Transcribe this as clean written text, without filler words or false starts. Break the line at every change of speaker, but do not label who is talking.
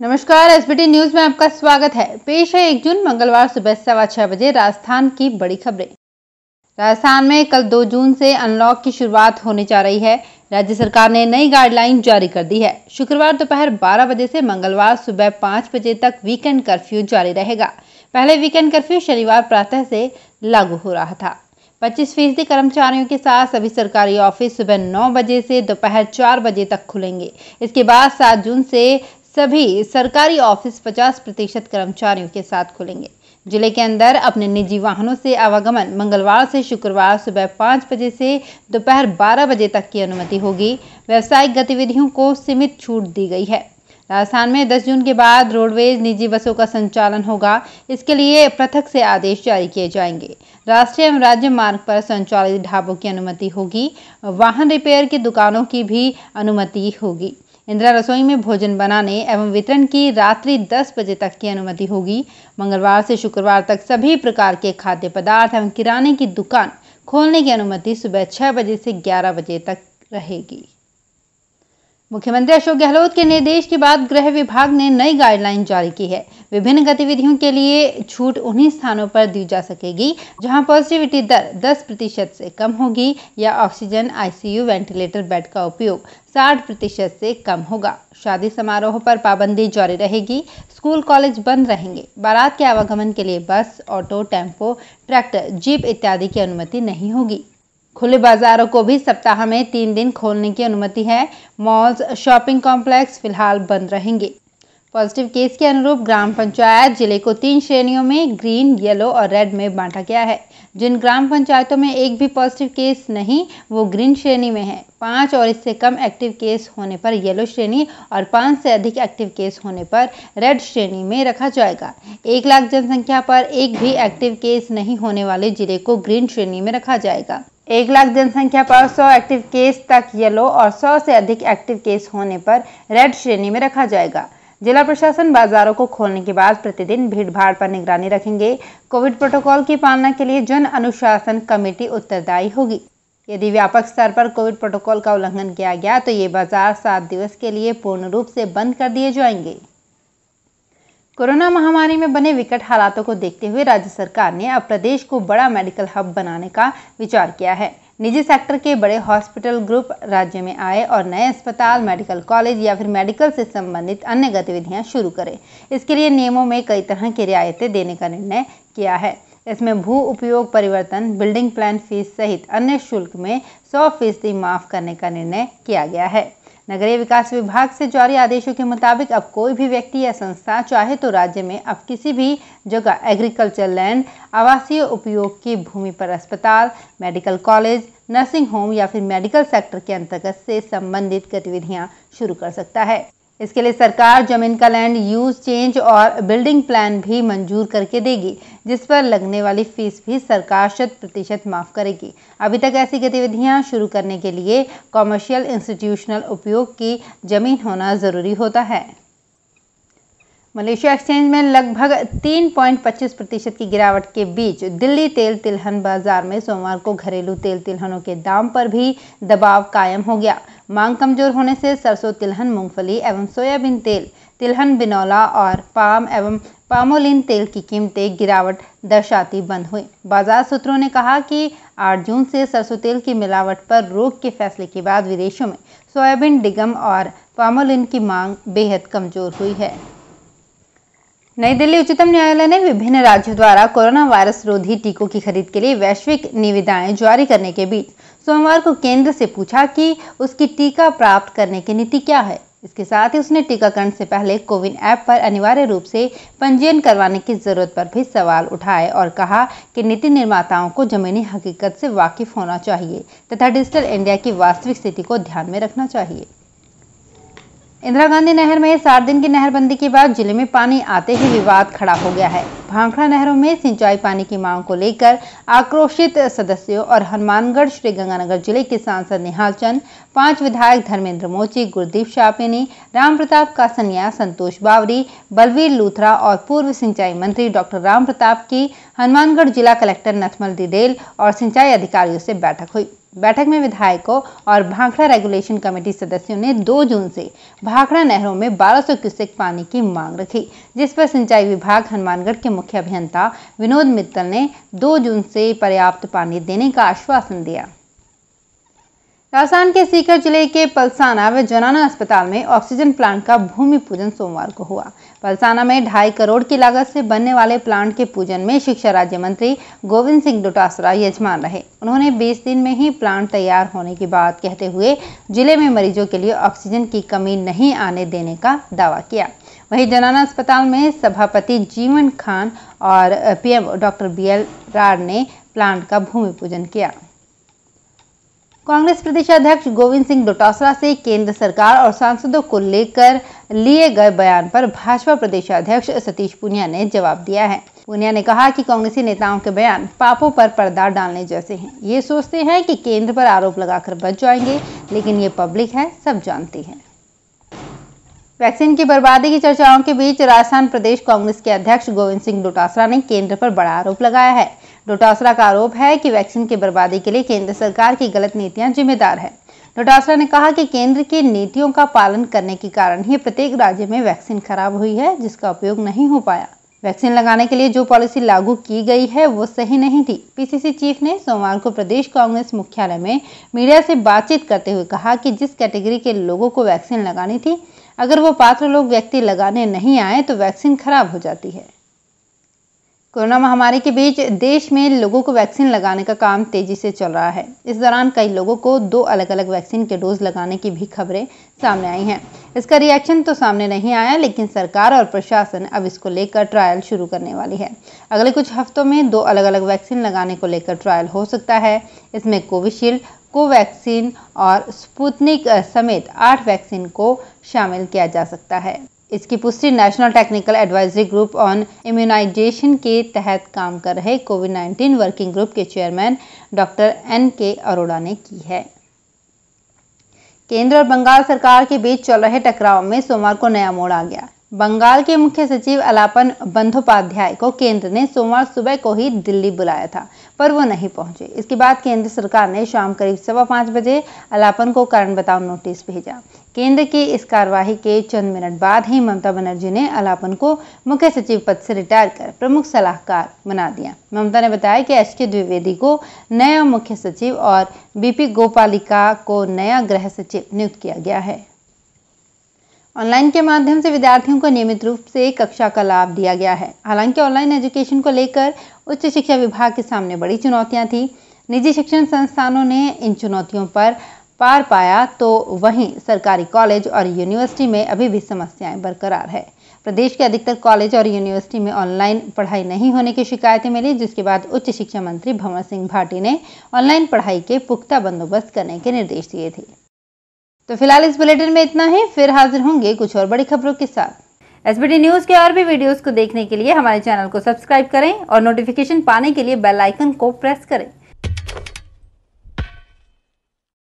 नमस्कार, SBT news में आपका स्वागत है। पेश है 1 जून मंगलवार सुबह 6:15 बजे राजस्थान की बड़ी खबरें। राजस्थान में कल 2 जून से अनलॉक की शुरुआत होने जा रही है। राज्य सरकार ने नई गाइडलाइन जारी कर दी है। शुक्रवार दोपहर 12 बजे से मंगलवार सुबह 5 बजे तक वीकेंड कर्फ्यू जारी रहेगा। पहले वीकेंड कर्फ्यू शनिवार प्रातः से लागू हो रहा था। 25% कर्मचारियों के साथ सभी सरकारी ऑफिस सुबह 9 बजे से दोपहर 4 बजे तक खुलेंगे। इसके बाद 7 जून से सभी सरकारी ऑफिस 50% कर्मचारियों के साथ खुलेंगे। जिले के अंदर अपने निजी वाहनों से आवागमन मंगलवार से शुक्रवार सुबह 5 बजे से दोपहर 12 बजे तक की अनुमति होगी। व्यावसायिक गतिविधियों को सीमित छूट दी गई है। राजस्थान में 10 जून के बाद रोडवेज निजी बसों का संचालन होगा। इसके लिए पृथक से आदेश जारी किए जाएंगे। राष्ट्रीय एवं राज्य मार्ग पर संचालित ढाबों की अनुमति होगी। वाहन रिपेयर की दुकानों की भी अनुमति होगी। इंदिरा रसोई में भोजन बनाने एवं वितरण की रात्रि 10 बजे तक की अनुमति होगी। मंगलवार से शुक्रवार तक सभी प्रकार के खाद्य पदार्थ एवं किराने की दुकान खोलने की अनुमति सुबह 6 बजे से 11 बजे तक रहेगी। मुख्यमंत्री अशोक गहलोत के निर्देश के बाद गृह विभाग ने नई गाइडलाइन जारी की है। विभिन्न गतिविधियों के लिए छूट उन्हीं स्थानों पर दी जा सकेगी जहां पॉजिटिविटी दर 10% से कम होगी या ऑक्सीजन, आईसीयू, वेंटिलेटर बेड का उपयोग 60% से कम होगा। शादी समारोह पर पाबंदी जारी रहेगी। स्कूल कॉलेज बंद रहेंगे। बारात के आवागमन के लिए बस, ऑटो, टेम्पो, ट्रैक्टर, जीप इत्यादि की अनुमति नहीं होगी। खुले बाजारों को भी सप्ताह में 3 दिन खोलने की अनुमति है। मॉल्स, शॉपिंग कॉम्प्लेक्स फिलहाल बंद रहेंगे। पॉजिटिव केस के अनुरूप ग्राम पंचायत जिले को 3 श्रेणियों में ग्रीन, येलो और रेड में बांटा गया है। जिन ग्राम पंचायतों में एक भी पॉजिटिव केस नहीं वो ग्रीन श्रेणी में है। 5 और इससे कम एक्टिव केस होने पर येलो श्रेणी और 5 से अधिक एक्टिव केस होने पर रेड श्रेणी में रखा जाएगा। 1 लाख जनसंख्या पर एक भी एक्टिव केस नहीं होने वाले जिले को ग्रीन श्रेणी में रखा जाएगा। 1 लाख जनसंख्या पर 100 एक्टिव केस तक येलो और 100 से अधिक एक्टिव केस होने पर रेड श्रेणी में रखा जाएगा। जिला प्रशासन बाजारों को खोलने के बाद प्रतिदिन भीड़भाड़ पर निगरानी रखेंगे। कोविड प्रोटोकॉल की पालना के लिए जन अनुशासन कमेटी उत्तरदायी होगी। यदि व्यापक स्तर पर कोविड प्रोटोकॉल का उल्लंघन किया गया तो ये बाजार 7 दिवस के लिए पूर्ण रूप से बंद कर दिए जाएंगे। कोरोना महामारी में बने विकट हालातों को देखते हुए राज्य सरकार ने अब प्रदेश को बड़ा मेडिकल हब बनाने का विचार किया है। निजी सेक्टर के बड़े हॉस्पिटल ग्रुप राज्य में आए और नए अस्पताल, मेडिकल कॉलेज या फिर मेडिकल से संबंधित अन्य गतिविधियां शुरू करें। इसके लिए नियमों में कई तरह की रियायतें देने का निर्णय किया है। इसमें भू उपयोग परिवर्तन, बिल्डिंग प्लान फीस सहित अन्य शुल्क में 100% माफ करने का निर्णय किया गया है। नगरीय विकास विभाग से जारी आदेशों के मुताबिक अब कोई भी व्यक्ति या संस्था चाहे तो राज्य में अब किसी भी जगह एग्रीकल्चर लैंड, आवासीय उपयोग की भूमि पर अस्पताल, मेडिकल कॉलेज, नर्सिंग होम या फिर मेडिकल सेक्टर के अंतर्गत से संबंधित गतिविधियां शुरू कर सकता है। इसके लिए सरकार जमीन का लैंड यूज चेंज और बिल्डिंग प्लान भी मंजूर करके देगी, जिस पर लगने वाली फीस भी सरकार 100% माफ करेगी। अभी तक ऐसी गतिविधियां शुरू करने के लिए कॉमर्शियल इंस्टीट्यूशनल उपयोग की जमीन होना जरूरी होता है। मलेशिया एक्सचेंज में लगभग 3.25% की गिरावट के बीच दिल्ली तेल तिलहन बाजार में सोमवार को घरेलू तेल तिलहनों के दाम पर भी दबाव कायम हो गया। मांग कमजोर होने से सरसों तिलहन, मूंगफली एवं सोयाबीन तेल, तिलहन, बिनौला और पाम एवं पामोलिन तेल की कीमतें गिरावट दर्शाती बंद हुई। बाजार सूत्रों ने कहा कि 8 जून से सरसों तेल की मिलावट पर रोक के फैसले के बाद विदेशों में सोयाबीन, डिगम और पामोलिन की मांग बेहद कमजोर हुई है। नई दिल्ली उच्चतम न्यायालय ने विभिन्न राज्यों द्वारा कोरोना वायरस रोधी टीकों की खरीद के लिए वैश्विक निविदाएं जारी करने के बीच सोमवार को केंद्र से पूछा कि उसकी टीका प्राप्त करने की नीति क्या है। इसके साथ ही उसने टीकाकरण से पहले कोविन ऐप पर अनिवार्य रूप से पंजीयन करवाने की जरूरत पर भी सवाल उठाए और कहा कि नीति निर्माताओं को जमीनी हकीकत से वाकिफ होना चाहिए तथा डिजिटल इंडिया की वास्तविक स्थिति को ध्यान में रखना चाहिए। इंदिरा गांधी नहर में 60 दिन की नहरबंदी के बाद जिले में पानी आते ही विवाद खड़ा हो गया है। भाखड़ा नहरों में सिंचाई पानी की मांग को लेकर आक्रोशित सदस्यों और हनुमानगढ़ श्री गंगानगर जिले के सांसद निहाल चंद, 5 विधायक धर्मेंद्र मोची, गुरदीप शापेनी, राम प्रताप कासनिया, संतोष बावरी, बलवीर लूथरा और पूर्व सिंचाई मंत्री डॉक्टर राम प्रताप की हनुमानगढ़ जिला कलेक्टर नथमल डिडेल और सिंचाई अधिकारियों से बैठक हुई। बैठक में विधायकों और भाखड़ा रेगुलेशन कमेटी सदस्यों ने 2 जून से भाखड़ा नहरों में 1200 क्यूसेक पानी की मांग रखी, जिस पर सिंचाई विभाग हनुमानगढ़ के मुख्य अभियंता विनोद मित्तल ने 2 जून से पर्याप्त पानी देने का आश्वासन दिया। राजस्थान के सीकर जिले के पलसाना व जनाना अस्पताल में ऑक्सीजन प्लांट का भूमि पूजन सोमवार को हुआ। पलसाना में 2.5 करोड़ की लागत से बनने वाले प्लांट के पूजन में शिक्षा राज्य मंत्री गोविंद सिंह डोटासरा यजमान रहे। उन्होंने 20 दिन में ही प्लांट तैयार होने की बात कहते हुए जिले में मरीजों के लिए ऑक्सीजन की कमी नहीं आने देने का दावा किया। वहीं जनाना अस्पताल में सभापति जीवन खान और पीएम डॉक्टर BL राड ने प्लांट का भूमि पूजन किया। कांग्रेस प्रदेशाध्यक्ष गोविंद सिंह डोटासरा से केंद्र सरकार और सांसदों को लेकर लिए गए बयान पर भाजपा प्रदेशाध्यक्ष सतीश पूनिया ने जवाब दिया है। पूनिया ने कहा कि कांग्रेसी नेताओं के बयान पापों पर पर्दा डालने जैसे हैं। ये सोचते हैं कि केंद्र पर आरोप लगाकर बच जाएंगे, लेकिन ये पब्लिक है, सब जानती है। वैक्सीन की बर्बादी की चर्चाओं के बीच राजस्थान प्रदेश कांग्रेस के अध्यक्ष गोविंद सिंह डोटासरा ने केंद्र पर बड़ा आरोप लगाया है। डोटासरा का आरोप है कि वैक्सीन की बर्बादी के लिए केंद्र सरकार की गलत नीतियां जिम्मेदार है। डोटासरा ने कहा कि केंद्र की नीतियों का पालन करने के कारण ही प्रत्येक राज्य में वैक्सीन खराब हुई है, जिसका उपयोग नहीं हो पाया। वैक्सीन लगाने के लिए जो पॉलिसी लागू की गई है वो सही नहीं थी। पीसीसी चीफ ने सोमवार को प्रदेश कांग्रेस मुख्यालय में मीडिया से बातचीत करते हुए कहा कि जिस कैटेगरी के लोगों को वैक्सीन लगानी थी, अगर वो पात्र लोग व्यक्ति लगाने नहीं आए तो वैक्सीन खराब हो जाती है। कोरोना महामारी के बीच देश में लोगों को वैक्सीन लगाने का काम तेजी से चल रहा है। इस दौरान कई लोगों को 2 अलग-अलग वैक्सीन के डोज लगाने की भी खबरें सामने आई हैं। इसका रिएक्शन तो सामने नहीं आया, लेकिन सरकार और प्रशासन अब इसको लेकर ट्रायल शुरू करने वाली है। अगले कुछ हफ्तों में 2 अलग-अलग वैक्सीन लगाने को लेकर ट्रायल हो सकता है। इसमें कोविशील्ड, कोवैक्सीन और स्पुतनिक समेत 8 वैक्सीन को शामिल किया जा सकता है। इसकी पुष्टि national technical advisory group on immunisation के तहत काम कर रहे कोविड-19 वर्किंग ग्रुप के चेयरमैन डॉक्टर NK अरोड़ा ने की है। केंद्र और बंगाल सरकार के बीच चल रहे टकराव में सोमवार को नया मोड़ आ गया। बंगाल के मुख्य सचिव अलापन बंदोपाध्याय को केंद्र ने सोमवार सुबह को ही दिल्ली बुलाया था, पर वो नहीं पहुंचे। इसके बाद केंद्र सरकार ने शाम करीब 5:15 बजे अलापन को कारण बताओ नोटिस भेजा। केंद्र की इस कार्यवाही के चंद मिनट बाद ही ममता बनर्जी ने अलापन को मुख्य सचिव पद से रिटायर कर प्रमुख सलाहकार बना दिया। ममता ने बताया कि HK द्विवेदी को नया मुख्य सचिव और BP गोपालिका को नया गृह सचिव नियुक्त किया गया है। ऑनलाइन के माध्यम से विद्यार्थियों को नियमित रूप से कक्षा का लाभ दिया गया है। हालांकि ऑनलाइन एजुकेशन को लेकर उच्च शिक्षा विभाग के सामने बड़ी चुनौतियां थी। निजी शिक्षण संस्थानों ने इन चुनौतियों पर पार पाया, तो वहीं सरकारी कॉलेज और यूनिवर्सिटी में अभी भी समस्याएं बरकरार है। प्रदेश के अधिकतर कॉलेज और यूनिवर्सिटी में ऑनलाइन पढ़ाई नहीं होने की शिकायतें मिली, जिसके बाद उच्च शिक्षा मंत्री भंवर सिंह भाटी ने ऑनलाइन पढ़ाई के पुख्ता बंदोबस्त करने के निर्देश दिए थे। तो फिलहाल इस बुलेटिन में इतना ही। फिर हाजिर होंगे कुछ और बड़ी खबरों के साथ। SBT न्यूज के और भी वीडियोस को देखने के लिए हमारे चैनल को सब्सक्राइब करें और नोटिफिकेशन पाने के लिए बेल आइकन को प्रेस करें।